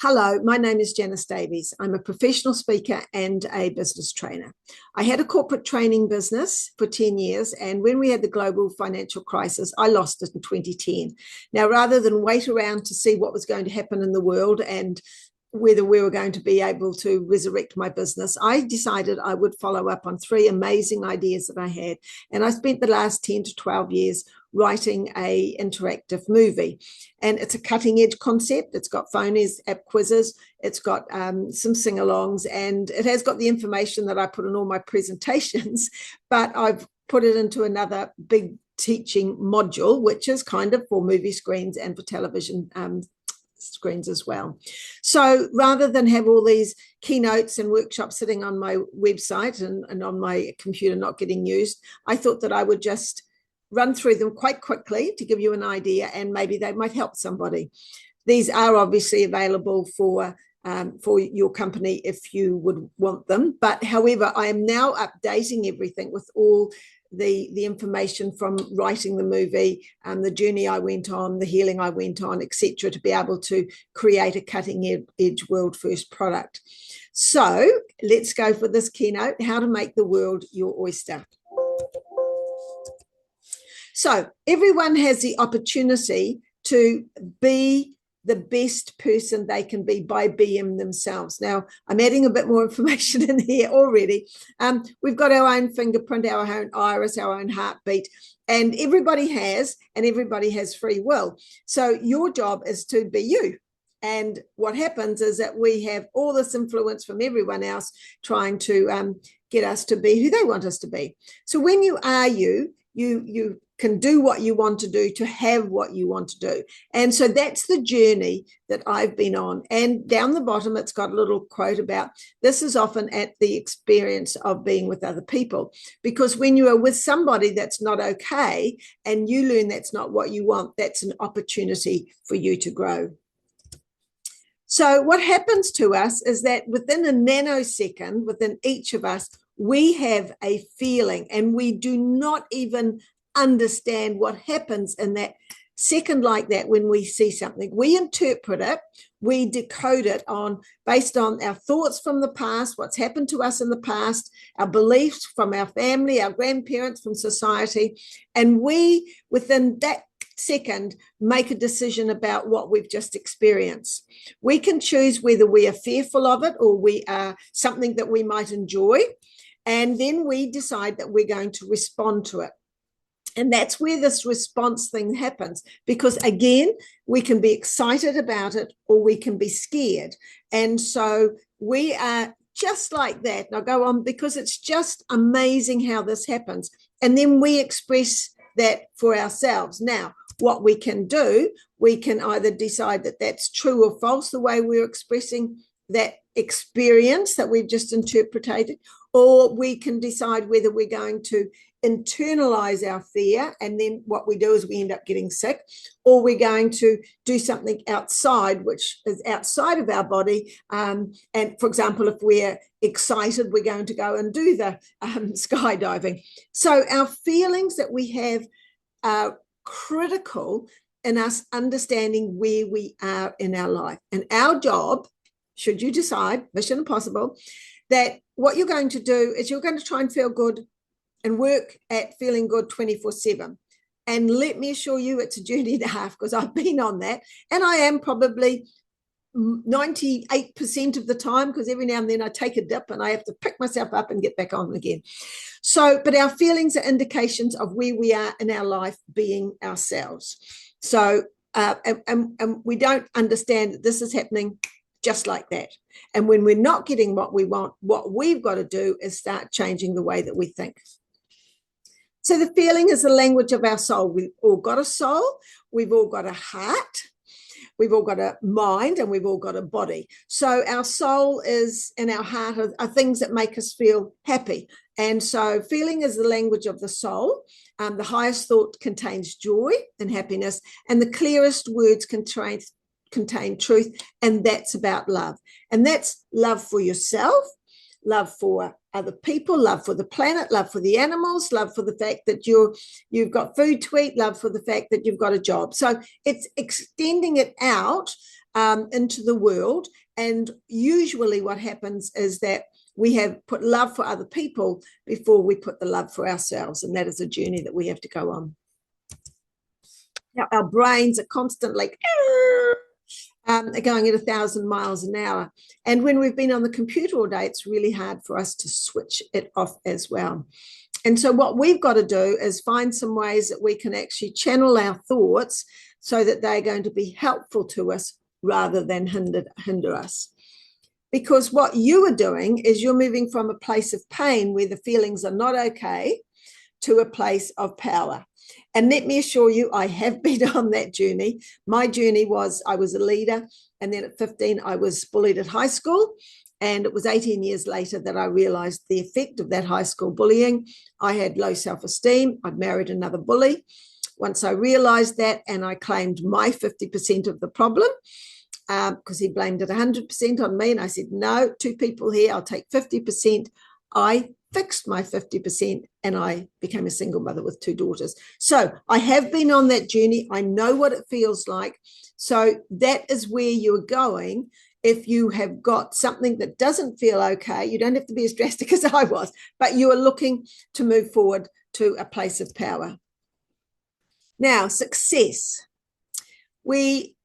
Hello, my name is Janice Davies. I'm a professional speaker and a business trainer. I had a corporate training business for 10 years, and when we had the global financial crisis, I lost it in 2010. Now, rather than wait around to see what was going to happen in the world and whether we were going to be able to resurrect my business, I decided I would follow up on three amazing ideas that I had. And I spent the last 10 to 12 years writing a interactive movie. And it's a cutting edge concept. It's got phonies, app quizzes, it's got some sing-alongs, and it has got the information that I put in all my presentations, but I've put it into another big teaching module, which is kind of for movie screens and for television screens as well. So rather than have all these keynotes and workshops sitting on my website and on my computer not getting used, I thought that I would just run through them quite quickly to give you an idea, and maybe they might help somebody. These are obviously available for your company if you would want them. But however, I am now updating everything with all the information from writing the movie, the journey I went on, the healing I went on, etc., to be able to create a cutting edge world first product. So let's go for this keynote: how to make the world your oyster. So everyone has the opportunity to be the best person they can be by being themselves. Now, I'm adding a bit more information in here already. We've got our own fingerprint, our own iris, our own heartbeat, and everybody has free will. So your job is to be you. And what happens is that we have all this influence from everyone else trying to get us to be who they want us to be. So when you are you can do what you want to do to have what you want to do. And so that's the journey that I've been on. And down the bottom, it's got a little quote about this is often at the experience of being with other people. Because when you are with somebody that's not okay and you learn that's not what you want, that's an opportunity for you to grow. So what happens to us is that within a nanosecond, within each of us, we have a feeling, and we do not even understand what happens in that second like that when we see something. We interpret it, we decode it based on our thoughts from the past, what's happened to us in the past, our beliefs from our family, our grandparents, from society, and we, within that second, make a decision about what we've just experienced. We can choose whether we are fearful of it or we are something that we might enjoy, and then we decide that we're going to respond to it. And that's where this response thing happens, because again, we can be excited about it or we can be scared. And so we are just like that. And I'll go on because it's just amazing how this happens. And then we express that for ourselves. Now, what we can do, we can either decide that that's true or false, the way we're expressing that experience that we've just interpreted, or we can decide whether we're going to internalize our fear, and then what we do is we end up getting sick, or we're going to do something outside, which is outside of our body. And for example, if we're excited, we're going to go and do the skydiving. So our feelings that we have are critical in us understanding where we are in our life. And our job, should you decide, Mission Impossible, that what you're going to do is you're going to try and feel good and work at feeling good 24/7. And let me assure you, it's a journey and a half, because I've been on that. And I am probably 98% of the time, because every now and then I take a dip and I have to pick myself up and get back on again. So, but our feelings are indications of where we are in our life being ourselves. So, and we don't understand that this is happening just like that. And when we're not getting what we want, what we've got to do is start changing the way that we think. So the feeling is the language of our soul. We've all got a soul, we've all got a heart, we've all got a mind, and we've all got a body. So our soul is and our heart are things that make us feel happy. And so feeling is the language of the soul. The highest thought contains joy and happiness, and the clearest words contain truth, and that's about love. And that's love for yourself, love for other people, love for the planet, love for the animals, love for the fact that you've got food to eat, love for the fact that you've got a job. So it's extending it out into the world. And usually what happens is that we have put love for other people before we put the love for ourselves. And that is a journey that we have to go on. Now, our brains are constantly going at 1,000 miles an hour. And when we've been on the computer all day, it's really hard for us to switch it off as well. And so what we've got to do is find some ways that we can actually channel our thoughts so that they're going to be helpful to us rather than hinder us. Because what you are doing is you're moving from a place of pain where the feelings are not okay to a place of power. And let me assure you, I have been on that journey. My journey was I was a leader, and then at 15, I was bullied at high school. And it was 18 years later that I realized the effect of that high school bullying. I had low self-esteem. I'd married another bully. Once I realized that, and I claimed my 50% of the problem, because he blamed it 100% on me. And I said, no, two people here, I'll take 50%. I fixed my 50% and I became a single mother with 2 daughters. So I have been on that journey. I know what it feels like. So that is where you're going. If you have got something that doesn't feel okay, you don't have to be as drastic as I was, but you are looking to move forward to a place of power. Now, success. We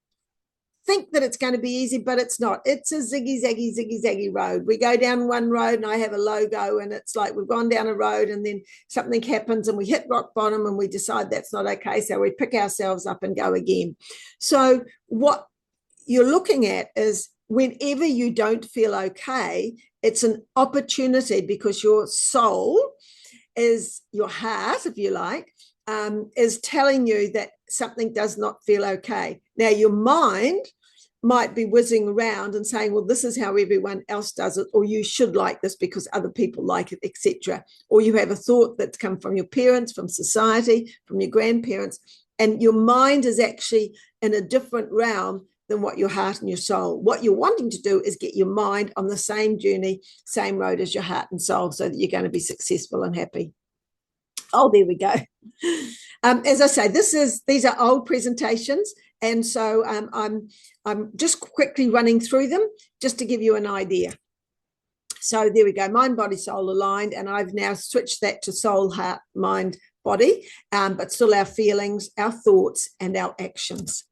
think that it's going to be easy, but it's not. It's a ziggy road. We go down one road and I have a logo, and it's like we've gone down a road and then something happens and we hit rock bottom and we decide that's not okay. So we pick ourselves up and go again. So what you're looking at is whenever you don't feel okay, it's an opportunity, because your soul is your heart, if you like, is telling you that something does not feel okay. Now, your mind might be whizzing around and saying, well, this is how everyone else does it, or you should like this because other people like it, etc. Or you have a thought that's come from your parents, from society, from your grandparents, and your mind is actually in a different realm than what your heart and your soul. What you're wanting to do is get your mind on the same journey, same road as your heart and soul, so that you're going to be successful and happy. Oh, there we go. As I say, these are old presentations, and so I'm just quickly running through them just to give you an idea. So there we go, mind, body, soul aligned, and I've now switched that to soul, heart, mind, body, but still our feelings, our thoughts, and our actions.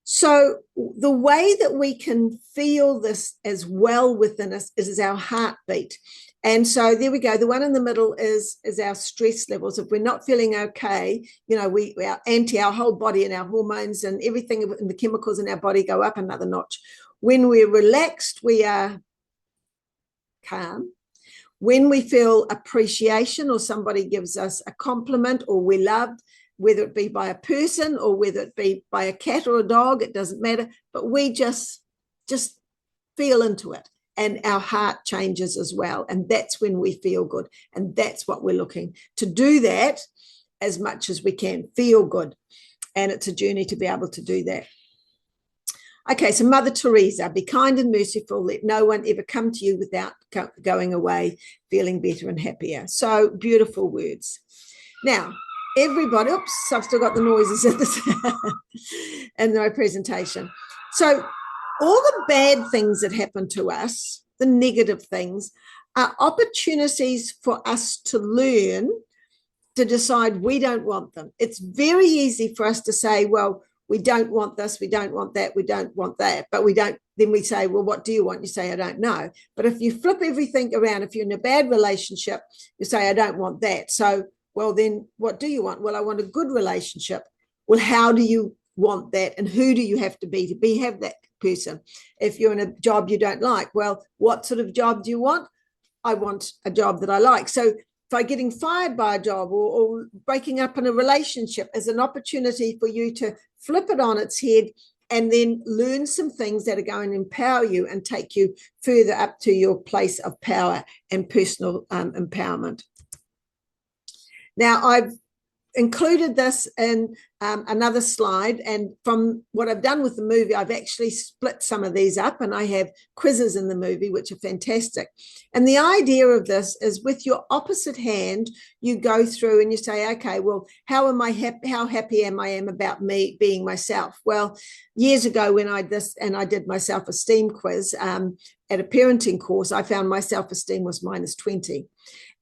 So the way that we can feel this as well within us is our heartbeat. And so there we go. The one in the middle is our stress levels. If we're not feeling okay, you know, our whole body and our hormones and everything and the chemicals in our body go up another notch. When we're relaxed, we are calm. When we feel appreciation, or somebody gives us a compliment, or we're loved, whether it be by a person or whether it be by a cat or a dog, it doesn't matter. But we just feel into it. And our heart changes as well. And that's when we feel good. And that's what we're looking to do, that as much as we can, feel good. And it's a journey to be able to do that. Okay, so Mother Teresa, be kind and merciful. Let no one ever come to you without going away feeling better and happier. So beautiful words. Now, everybody, oops, I've still got the noises in my presentation. So all the bad things that happen to us, the negative things, are opportunities for us to learn to decide we don't want them. It's very easy for us to say, well, we don't want this, we don't want that, we don't want that, but we don't. Then we say, well, what do you want? You say, I don't know. But if you flip everything around, if you're in a bad relationship, you say, I don't want that. So, well, then what do you want? Well, I want a good relationship. Well, how do you want that? And who do you have to have that person? If you're in a job you don't like, well, what sort of job do you want? I want a job that I like. So by getting fired by a job or breaking up in a relationship is an opportunity for you to flip it on its head and then learn some things that are going to empower you and take you further up to your place of power and personal empowerment. Now, I've included this in another slide, and from what I've done with the movie, I've actually split some of these up, and I have quizzes in the movie which are fantastic. And the idea of this is, with your opposite hand, you go through and you say, okay, well, how happy am I about me being myself? Well, years ago when I did my self-esteem quiz at a parenting course, I found my self-esteem was -20.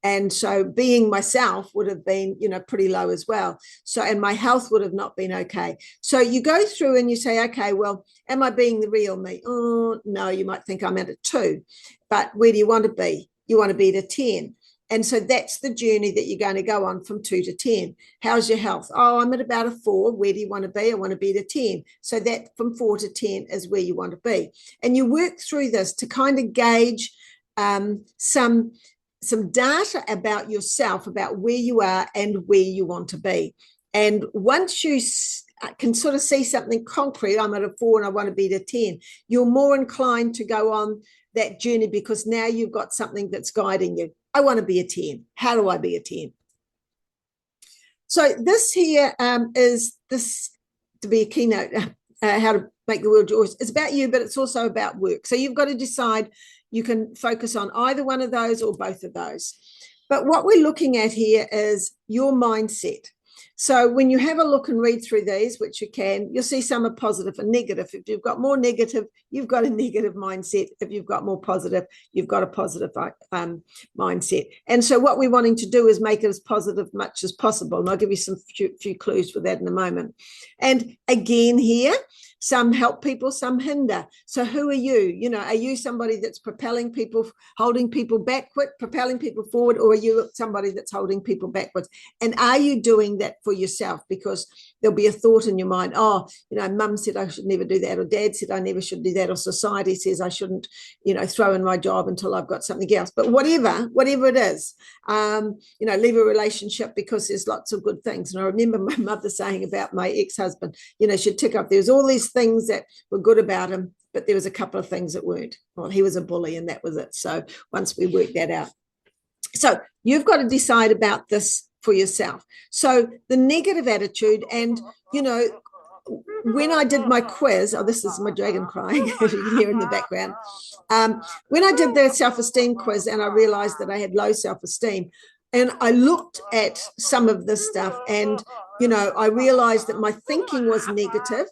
And so being myself would have been, pretty low as well. So, and my health would have not been okay. So you go through and you say, okay, well, am I being the real me? Oh, no, you might think I'm at a 2, but where do you want to be? You want to be at a 10. And so that's the journey that you're going to go on from 2 to 10. How's your health? Oh, I'm at about a 4. Where do you want to be? I want to be at a 10. So that from 4 to 10 is where you want to be. And you work through this to kind of gauge some data about yourself, about where you are and where you want to be. And once you can sort of see something concrete, I'm at a 4 and I want to be at a 10, you're more inclined to go on that journey, because now you've got something that's guiding you. I want to be a 10. How do I be a 10? So this here is this to be a keynote, how to make the world yours. It's about you, but it's also about work. So you've got to decide. You can focus on either one of those or both of those. But what we're looking at here is your mindset. So when you have a look and read through these, which you can, you'll see some are positive and negative. If you've got more negative, you've got a negative mindset. If you've got more positive, you've got a positive mindset. And so what we're wanting to do is make it as positive much as possible. And I'll give you some few clues for that in a moment. And again here, some help people, some hinder. So who are you? Are you somebody that's propelling people, holding people backward, propelling people forward, or are you somebody that's holding people backwards? And are you doing that for yourself? Because there'll be a thought in your mind, oh, mum said I should never do that, or dad said I never should do that, or society says I shouldn't, throw in my job until I've got something else. But whatever it is, leave a relationship because there's lots of good things. And I remember my mother saying about my ex-husband, she'd tick up, there's all these things that were good about him, but there was a couple of things that weren't. Well, he was a bully and that was it. So once we worked that out. So you've got to decide about this for yourself. So the negative attitude, and, when I did my quiz, this is my dragon crying, you can hear in the background. When I did the self-esteem quiz and I realized that I had low self-esteem, and I looked at some of this stuff, and, I realized that my thinking was negative,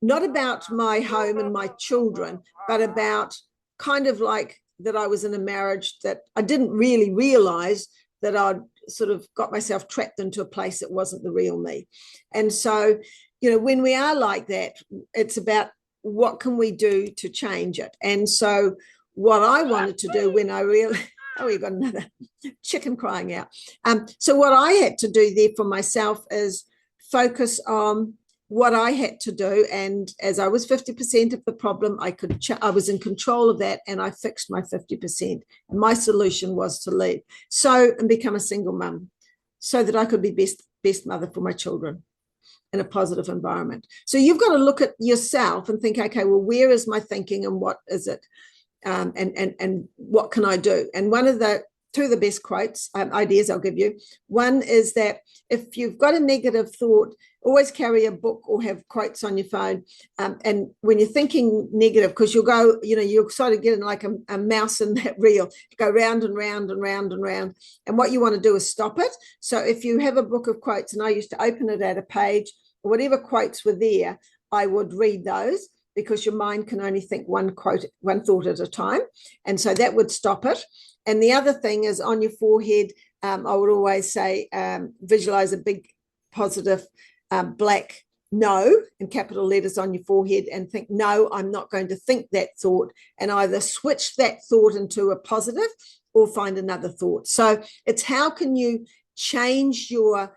not about my home and my children, but about kind of like that I was in a marriage that I didn't really realize that I'd sort of got myself trapped into a place that wasn't the real me. And so, when we are like that, it's about what can we do to change it. And so what I wanted to do when I realized, oh, we've got another chicken crying out. So what I had to do there for myself is focus on what I had to do. And as I was 50% of the problem, I was in control of that, and I fixed my 50%. And my solution was to leave. And become a single mum so that I could be best mother for my children in a positive environment. So you've got to look at yourself and think, okay, well, where is my thinking and what is it? And what can I do? And two of the best quotes, ideas I'll give you. One is that if you've got a negative thought, always carry a book or have quotes on your phone. And when you're thinking negative, because you'll go, you'll sort of get in like a mouse in that reel, go round and round and round and round. And what you want to do is stop it. So if you have a book of quotes, and I used to open it at a page, or whatever quotes were there, I would read those, because your mind can only think one thought at a time. And so that would stop it. And the other thing is on your forehead, I would always say, visualize a big positive black no in capital letters on your forehead, and think, no, I'm not going to think that thought, and either switch that thought into a positive or find another thought. So it's how can you change your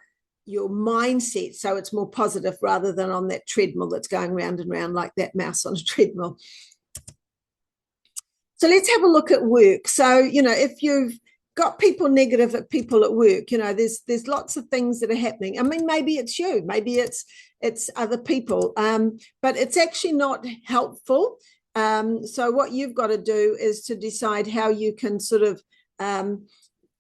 mindset so it's more positive, rather than on that treadmill that's going round and round like that mouse on a treadmill. So let's have a look at work. So, if you've got negative people at work, there's lots of things that are happening. I mean, maybe it's you, maybe it's other people, but it's actually not helpful. So what you've got to do is to decide how you can sort of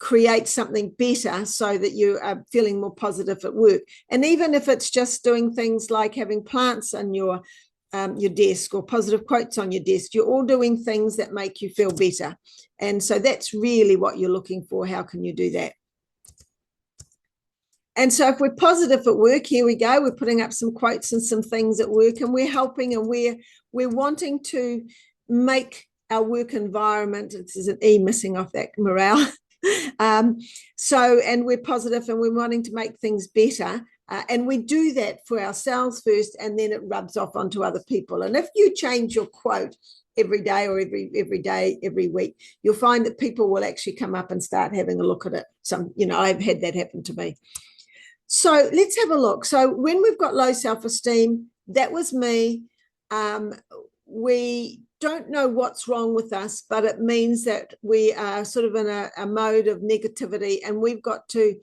create something better so that you are feeling more positive at work. And even if it's just doing things like having plants on your desk or positive quotes on your desk, you're all doing things that make you feel better. And so that's really what you're looking for. How can you do that? And so if we're positive at work, here we go. We're putting up some quotes and some things at work, and we're helping, and we're wanting to make our work environment, there's an E missing off that, morale. And we're positive, and we're wanting to make things better. And we do that for ourselves first, and then it rubs off onto other people. And if you change your quote every day or every week, you'll find that people will actually come up and start having a look at it. I've had that happen to me. So let's have a look. So when we've got low self-esteem, that was me. We don't know what's wrong with us, but it means that we are sort of in a mode of negativity, and we've got to,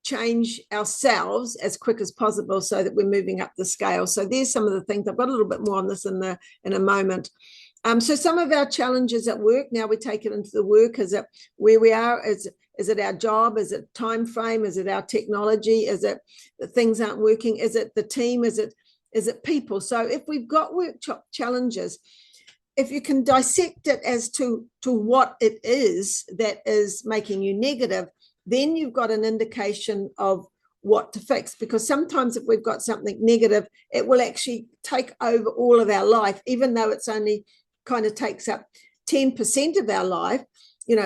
change ourselves as quick as possible so that we're moving up the scale. So there's some of the things. I've got a little bit more on this in a moment. So some of our challenges at work, now we take it into the work. Is it where we are? Is it our job? Is it time frame? Is it our technology? Is it that things aren't working? Is it the team? Is it people? So if we've got work challenges, if you can dissect it as to what it is that is making you negative, then you've got an indication of what to fix. Because sometimes if we've got something negative, it will actually take over all of our life, even though it's only kind of takes up 10% of our life.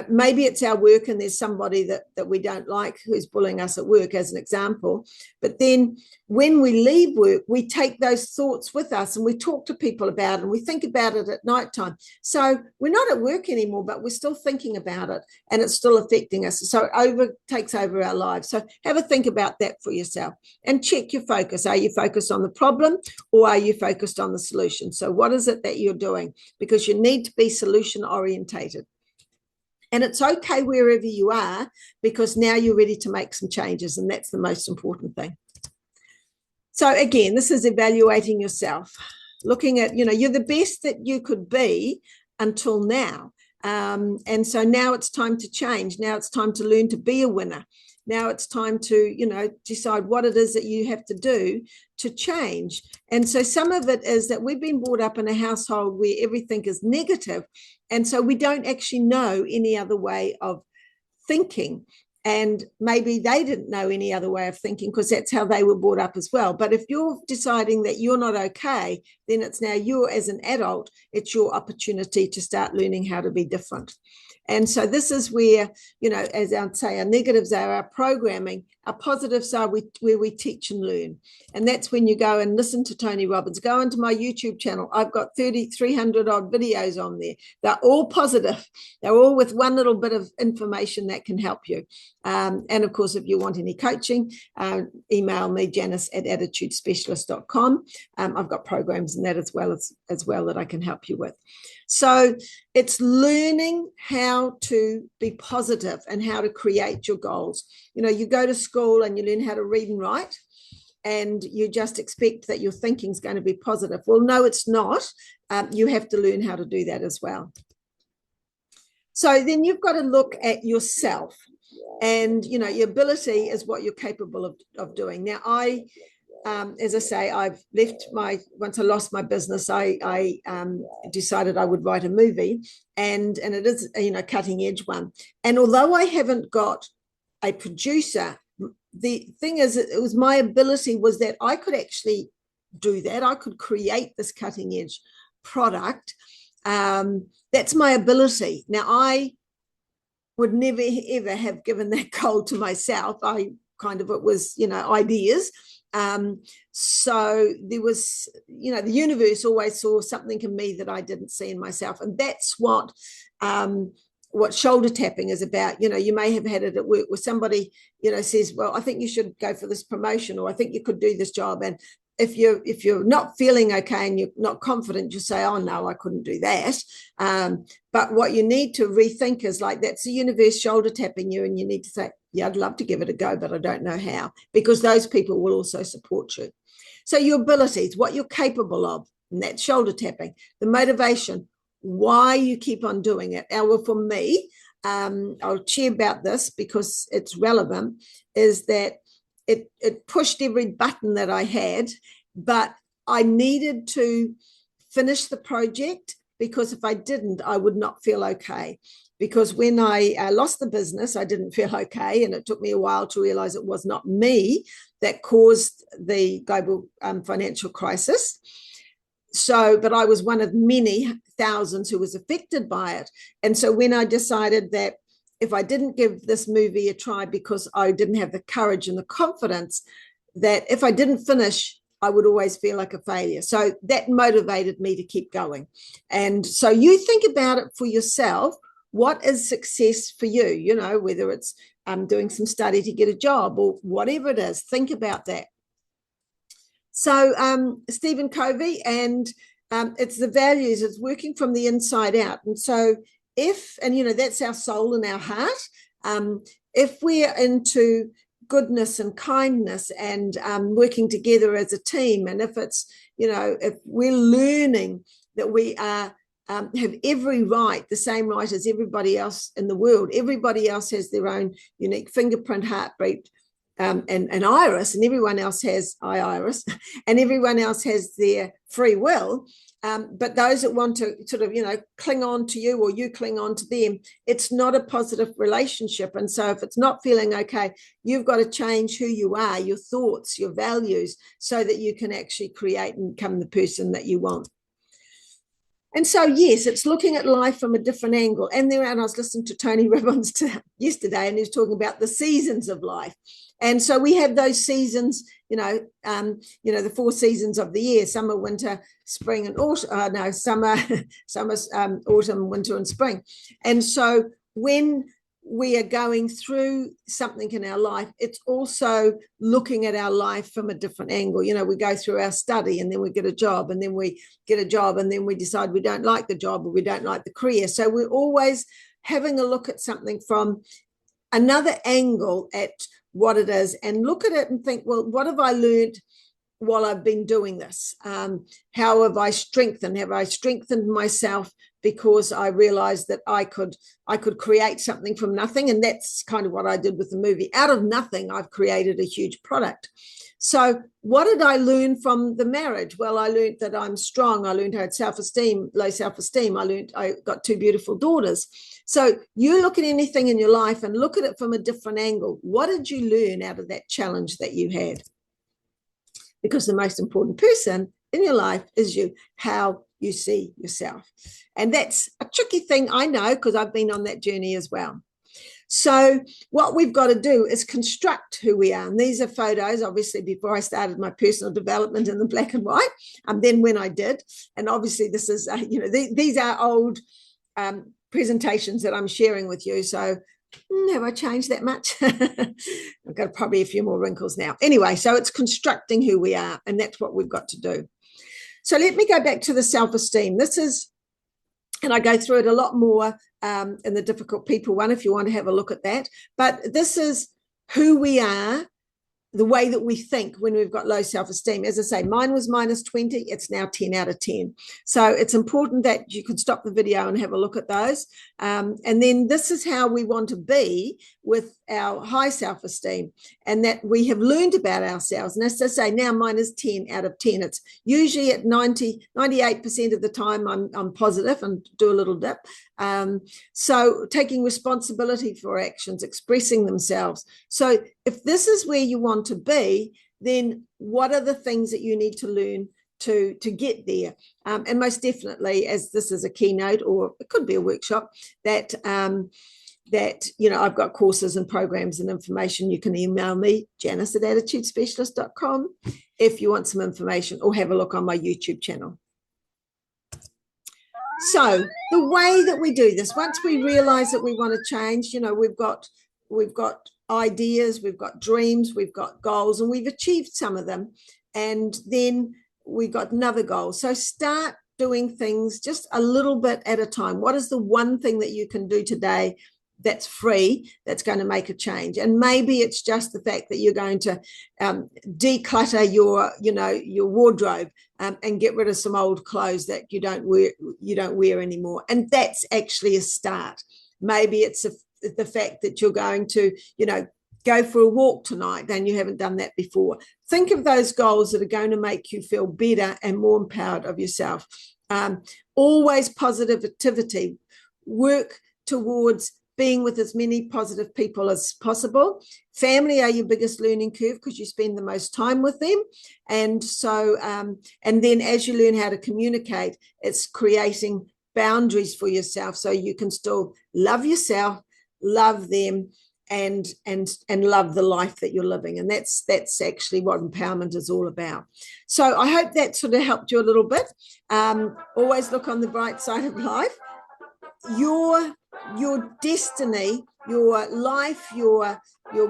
Maybe it's our work and there's somebody that we don't like who's bullying us at work, as an example. But then when we leave work, we take those thoughts with us, and we talk to people about it, and we think about it at nighttime. So we're not at work anymore, but we're still thinking about it, and it's still affecting us. So it takes over our lives. So have a think about that for yourself, and check your focus. Are you focused on the problem, or are you focused on the solution? So what is it that you're doing? Because you need to be solution orientated. And it's okay wherever you are, because now you're ready to make some changes, and that's the most important thing. So again, this is evaluating yourself, looking at, you're the best that you could be until now. And so now it's time to change. Now it's time to learn to be a winner. Now it's time to, decide what it is that you have to do to change. And so some of it is that we've been brought up in a household where everything is negative. And so we don't actually know any other way of thinking. And maybe they didn't know any other way of thinking because that's how they were brought up as well. But if you're deciding that you're not okay, then it's now you as an adult, it's your opportunity to start learning how to be different. And so this is where, as I'd say, our negatives are our programming, our positives are where we teach and learn. And that's when you go and listen to Tony Robbins. Go into my YouTube channel. I've got 300 odd videos on there. They're all positive. They're all with one little bit of information that can help you. And of course, if you want any coaching, email me, janice@attitudespecialist.com. I've got programs in that as well that I can help you with. So it's learning how to be positive and how to create your goals. You go to school and you learn how to read and write, and you just expect that your thinking is going to be positive. Well, no, it's not. You have to learn how to do that as well. So then you've got to look at yourself, and your ability is what you're capable of doing. Now, as I say, I've once I lost my business, I decided I would write a movie, and it is a cutting edge one. And although I haven't got a producer, the thing is, it was my ability was that I could actually do that. I could create this cutting edge product. That's my ability. Now, I would never ever have given that goal to myself. It was ideas. So there was, the universe always saw something in me that I didn't see in myself. And that's what shoulder tapping is about. You may have had it at work where somebody, says, well, I think you should go for this promotion, or I think you could do this job. And if you're not feeling okay and you're not confident, you say, oh no, I couldn't do that. But what you need to rethink is that's the universe shoulder tapping you, and you need to say, yeah, I'd love to give it a go, but I don't know how, because those people will also support you. So your abilities, what you're capable of, and that's shoulder tapping. The motivation, why you keep on doing it. Now, well, for me, I'll share about this because it's relevant, is that it pushed every button that I had, but I needed to finish the project, because if I didn't, I would not feel okay. Because when I lost the business, I didn't feel okay. And it took me a while to realize it was not me that caused the global financial crisis. So, but I was one of many thousands who was affected by it. And so when I decided that if I didn't give this movie a try because I didn't have the courage and the confidence, that if I didn't finish, I would always feel like a failure. So that motivated me to keep going. And so you think about it for yourself. What is success for you? You know, whether it's doing some study to get a job or whatever it is, think about that. So Stephen Covey, and it's the values, it's working from the inside out. And so and you know, that's our soul and our heart. If we're into goodness and kindness and working together as a team, and if it's, you know, if we're learning that we are have every right, the same right as everybody else in the world, everybody else has their own unique fingerprint, heartbeat, and iris, and everyone else has iris, and everyone else has their free will. But those that want to sort of, you know, cling on to you or you cling on to them, it's not a positive relationship. And so if it's not feeling okay, you've got to change who you are, your thoughts, your values, so that you can actually create and become the person that you want. And so, yes, it's looking at life from a different angle. And I was listening to Tony Robbins yesterday, and he was talking about the seasons of life. And so we have those seasons, the 4 seasons of the year: summer, winter, spring, and autumn. Summer, autumn, winter, and spring. And so when we are going through something in our life, it's also looking at our life from a different angle. You know, we go through our study, and then we get a job, and then we get a job, and then we decide we don't like the job or we don't like the career. So we're always having a look at something from another angle at what it is, and look at it and think, well, what have I learned while I've been doing this? How have I strengthened? Have I strengthened myself because I realized that I could create something from nothing? And that's kind of what I did with the movie. Out of nothing, I've created a huge product. So what did I learn from the marriage? Well, I learned that I'm strong. I learned I had self-esteem, low self-esteem. I learned I got 2 beautiful daughters. So you look at anything in your life and look at it from a different angle. What did you learn out of that challenge that you had? Because the most important person in your life is you, how you see yourself. And that's a tricky thing, I know, because I've been on that journey as well. So what we've got to do is construct who we are. And these are photos, obviously, before I started my personal development in the black and white, and then when I did. And obviously this is, these are old presentations that I'm sharing with you. So have I changed that much? I've got probably a few more wrinkles now. Anyway, so it's constructing who we are, and that's what we've got to do. So let me go back to the self-esteem. This is, and I go through it a lot more in the difficult people one, if you want to have a look at that. But this is who we are, the way that we think when we've got low self-esteem. As I say, mine was -20. It's now 10 out of 10. So it's important that you can stop the video and have a look at those. And then this is how we want to be with our high self-esteem, and that we have learned about ourselves. And as I say, now mine is 10 out of 10. It's usually at 98% of the time I'm positive and do a little dip. So taking responsibility for actions, expressing themselves. So if this is where you want to be, then what are the things that you need to learn to get there? And most definitely, as this is a keynote, or it could be a workshop, that I've got courses and programs and information. You can email me, janice@attitudespecialist.com, if you want some information, or have a look on my YouTube channel. So the way that we do this, once we realize that we want to change, we've got ideas, we've got dreams, we've got goals, and we've achieved some of them. And then we've got another goal. So start doing things just a little bit at a time. What is the one thing that you can do today that's free, that's going to make a change? And maybe it's just the fact that you're going to declutter your wardrobe and get rid of some old clothes that you don't wear anymore. And that's actually a start. Maybe it's the fact that you're going to, go for a walk tonight and you haven't done that before. Think of those goals that are going to make you feel better and more empowered of yourself. Always positivity. Work towards being with as many positive people as possible. Family are your biggest learning curve because you spend the most time with them. And so, and then as you learn how to communicate, it's creating boundaries for yourself so you can still love yourself, love them, and love the life that you're living. And that's actually what empowerment is all about. So I hope that sort of helped you a little bit. Always look on the bright side of life. Your destiny, your life, your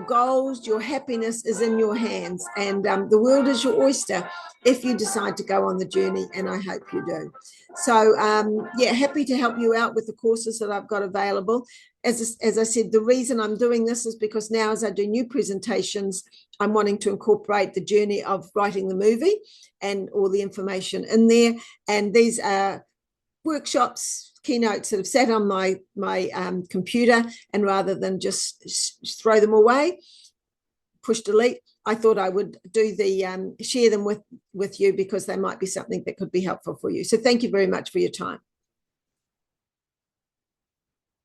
goals, your happiness is in your hands, and the world is your oyster if you decide to go on the journey, and I hope you do. So happy to help you out with the courses that I've got available. As I said, the reason I'm doing this is because now as I do new presentations, I'm wanting to incorporate the journey of writing the movie and all the information in there. And these are workshops, keynotes that have sat on my computer, and rather than just throw them away, push delete, I thought I would do the share them with you because they might be something that could be helpful for you. So thank you very much for your time.